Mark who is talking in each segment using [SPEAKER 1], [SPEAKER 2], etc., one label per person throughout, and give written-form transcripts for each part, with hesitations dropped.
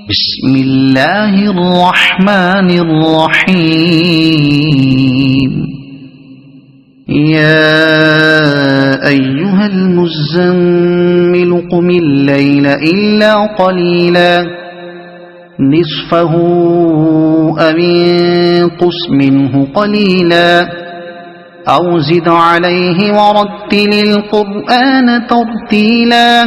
[SPEAKER 1] بسم الله الرحمن الرحيم. يا أيها المزمل قم الليل إلا قليلا نصفه أو انقص منه قليلا أو زد عليه ورتل القرآن ترتيلا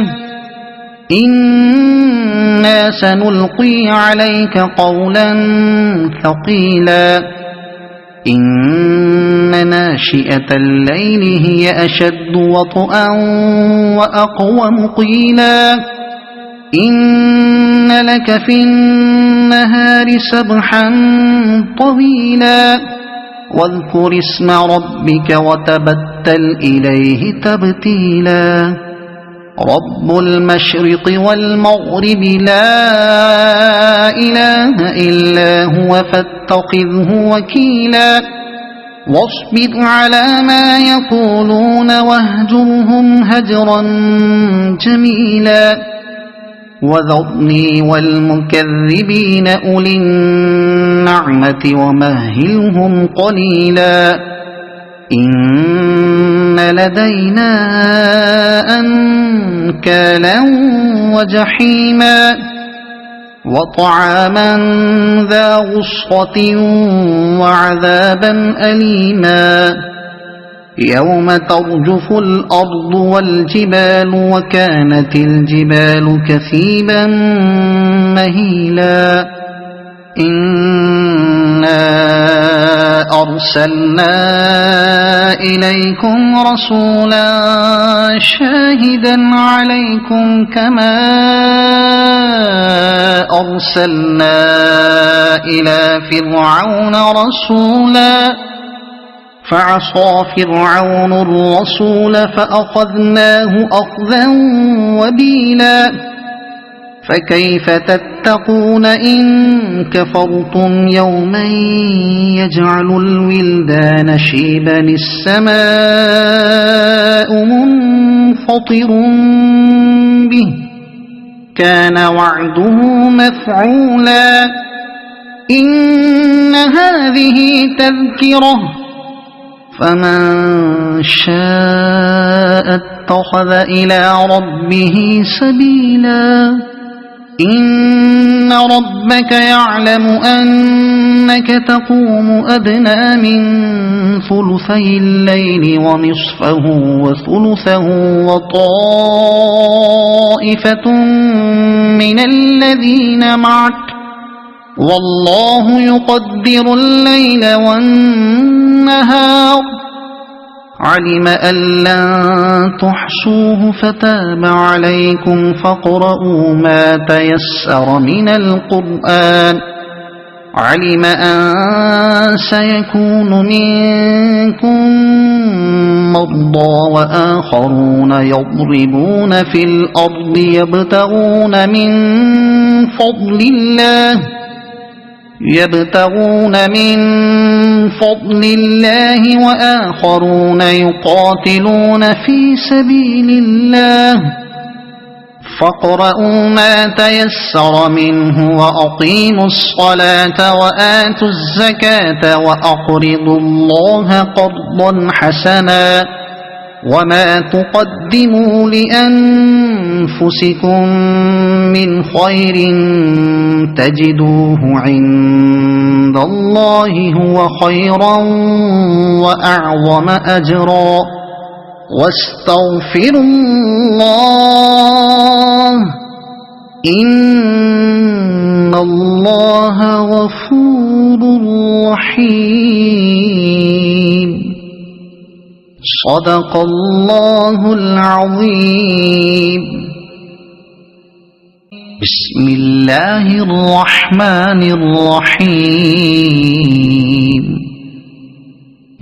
[SPEAKER 1] إنا سنلقي عليك قولا ثقيلا إن ناشئة الليل هي أشد وطئا وأقوم قيلا إن لك في النهار سبحا طويلا واذكر اسم ربك وتبتل إليه تبتيلا رب المشرق والمغرب لا إله إلا هو فاتخذه وكيلا واصبر على ما يقولون واهجرهم هجرا جميلا وذرني والمكذبين أولي النعمة ومهلهم قليلا إن لدينا أنكالا وجحيما وطعاما ذا غصة وعذابا أليما يوم ترجف الأرض والجبال وكانت الجبال كثيبا مهيلا إنا أرسلنا إليكم رسولا شاهدا عليكم كما أرسلنا إلى فرعون رسولا فعصى فرعون الرسول فأخذناه أخذا وبيلا فكيف تتقون إن كفرتم يوما يجعل الولدان شيبا السماء منفطر به كان وعده مفعولا إن هذه تذكرة فمن شاء اتخذ إلى ربه سبيلا إن ربك يعلم أنك تقوم أدنى من ثلثي الليل ونصفه وثلثه وطائفة من الذين معك والله يقدر الليل والنهار علم أن لن تحصوه فتاب عليكم فاقرؤوا ما تيسر من القرآن علم أن سيكون منكم مرضى وآخرون يضربون في الأرض يبتغون من فضل الله وآخرون يقاتلون في سبيل الله فاقرؤوا ما تيسر منه وأقيموا الصلاة وآتوا الزكاة وأقرضوا الله قرضا حسنا وما تقدموا لأنفسكم من خير تجدوه عند الله هو خيرا وأعظم أجرا واستغفروا الله إن الله غفور رحيم صدق الله العظيم. بسم الله الرحمن الرحيم.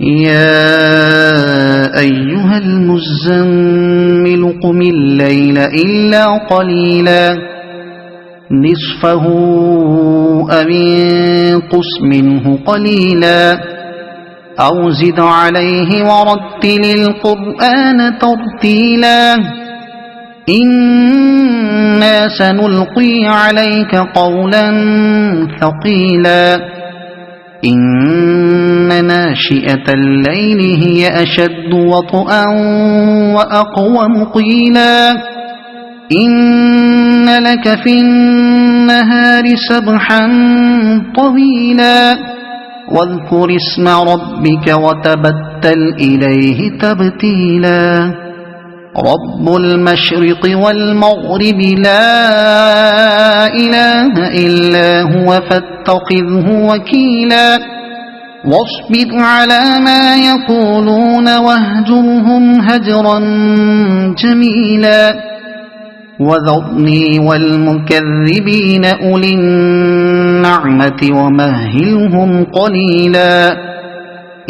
[SPEAKER 1] يا أيها المزمل قم الليل إلا قليلا نصفه أو انقص منه قليلا أو زد عليه ورتل القرآن ترتيلا إنا سنلقي عليك قولا ثقيلا إن ناشئة الليل هي أشد وطئا وأقوم قيلا إن لك في النهار سبحا طويلا واذكر اسم ربك وتبتل إليه تبتيلا رب المشرق والمغرب لا إله إلا هو فاتخذه وكيلا واصبر على ما يقولون واهجرهم هجرا جميلا وذرني والمكذبين أولي النعمة ومهلهم قليلا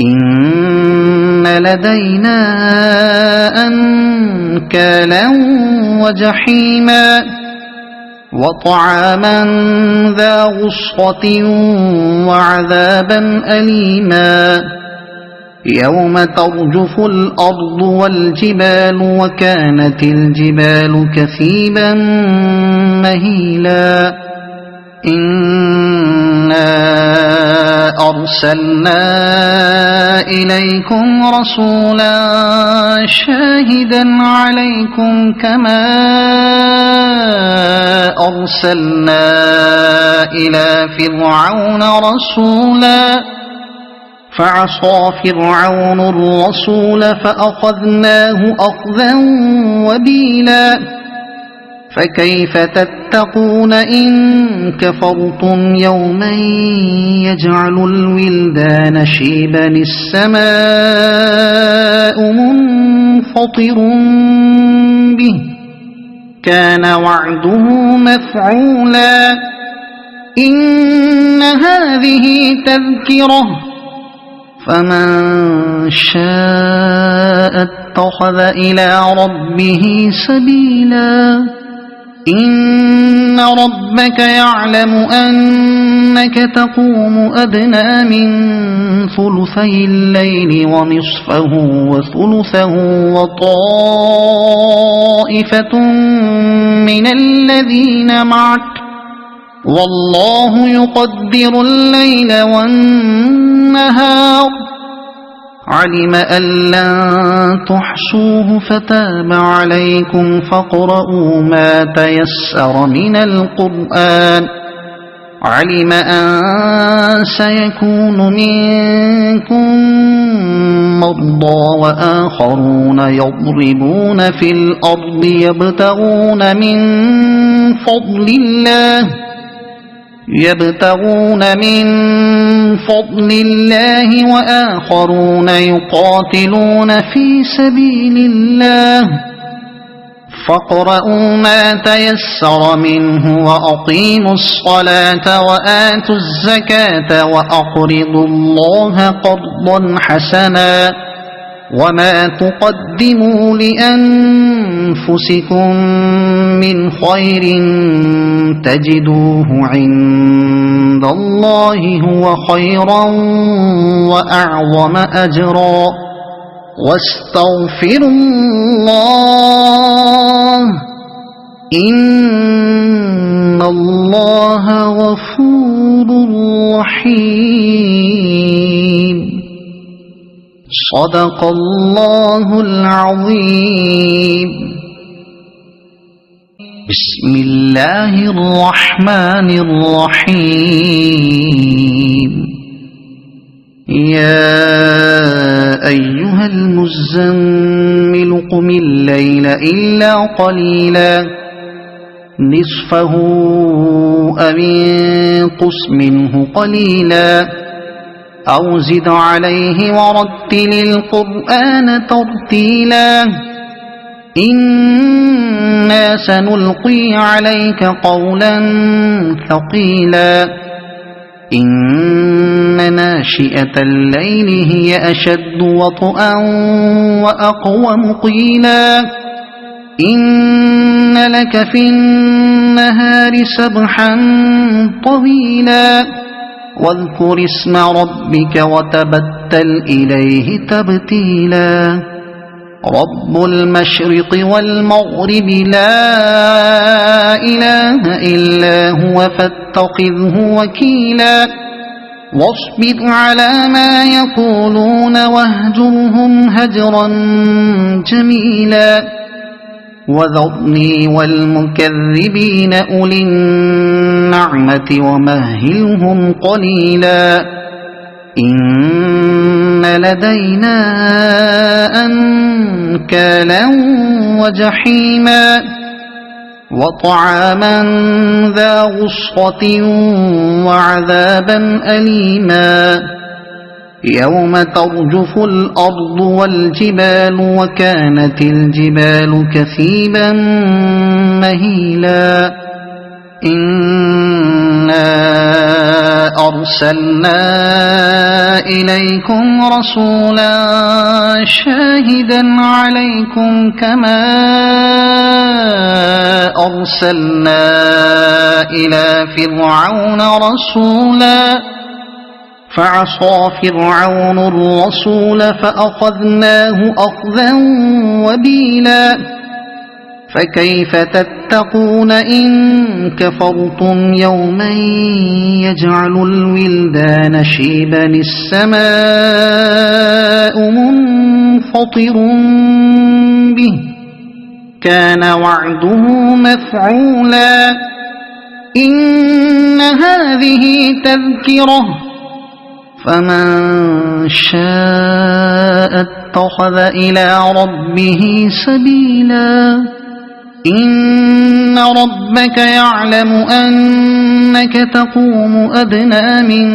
[SPEAKER 1] إن لدينا أنكالا وجحيما وطعاما ذا غصة وعذابا أليما يوم ترجف الأرض والجبال وكانت الجبال كثيبا مهيلا إنا أرسلنا إليكم رسولا شاهدا عليكم كما أرسلنا إلى فرعون رسولا فعصى فرعون الرسول فأخذناه أخذا وبيلا فكيف تتقون إن كفرتم يوما يجعل الولدان شيبا السماء منفطر به كان وعده مفعولا إن هذه تذكرة فمن شاء اتخذ إلى ربه سبيلا إن ربك يعلم أنك تقوم أدنى من ثلثي الليل ونصفه وثلثه وطائفة من الذين معك والله يقدر الليل والنهار علم أن لن تحصوه فتاب عليكم فاقرؤوا ما تيسر من القرآن علم أن سيكون منكم مرضى وآخرون يضربون في الأرض يبتغون من فضل الله وآخرون يقاتلون في سبيل الله فاقرؤوا ما تيسر منه وأقيموا الصلاة وآتوا الزكاة وأقرضوا الله قرضا حسنا وما تقدموا لأنفسكم من خير تجدوه عند الله هو خيرا وأعظم أجرا واستغفروا الله إن الله غفور رحيم صدق الله العظيم بسم الله الرحمن الرحيم يا أيها المزمل قم الليل إلا قليلا نصفه أو انقص منه قليلا أو زد عليه ورتل القرآن ترتيلا إنا سنلقي عليك قولا ثقيلا إن ناشئة الليل هي أشد وطئا وأقوم قيلا إن لك في النهار سبحا طويلا واذكر اسم ربك وتبتل إليه تبتيلا رب المشرق والمغرب لا إله إلا هو فاتخذه وكيلا واصبر على ما يقولون واهجرهم هجرا جميلا وذرني والمكذبين أولي النعمة ومهلهم قليلا إن لدينا أنكالا وجحيما وطعاما ذا غصة وعذابا أليما يوم ترجف الأرض والجبال وكانت الجبال كثيبا مهيلا إنا أرسلنا إليكم رسولا شاهدا عليكم كما أرسلنا إلى فرعون رسولا فعصى فرعون الرسول فأخذناه أخذا وبيلا فكيف تتقون إن كفرتم يوما يجعل الولدان شيبا السماء منفطر به كان وعده مفعولا إن هذه تذكرة فمن شاء اتخذ إلى ربه سبيلا إن ربك يعلم أنك تقوم أدنى من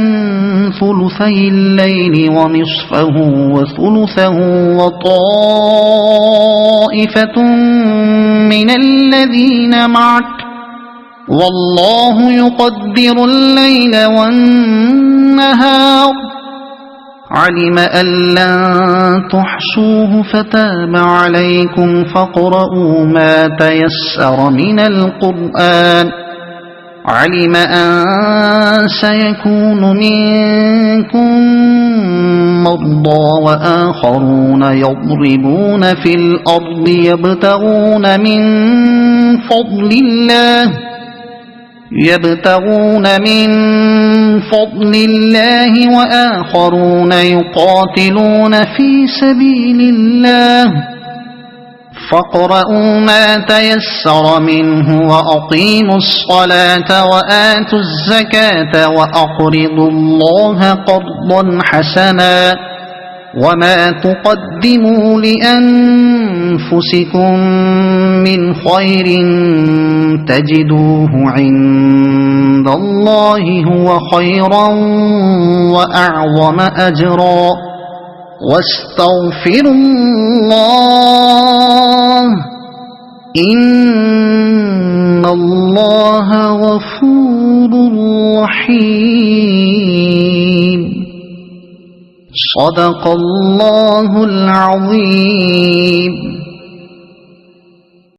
[SPEAKER 1] ثلثي الليل ونصفه وثلثه وطائفة من الذين معك والله يقدر الليل والنهار علم أن لن تحصوه فتاب عليكم فاقرؤوا ما تيسر من القرآن علم أن سيكون منكم مرضى وآخرون يضربون في الأرض يبتغون من فضل الله وآخرون يقاتلون في سبيل الله فاقرؤوا ما تيسر منه وأقيموا الصلاة وآتوا الزكاة وأقرضوا الله قرضا حسنا وما تقدموا لأنفسكم من خير تجدوه عند الله هو خيرا وأعظم أجرا واستغفروا الله إن الله غفور رحيم صدق الله العظيم.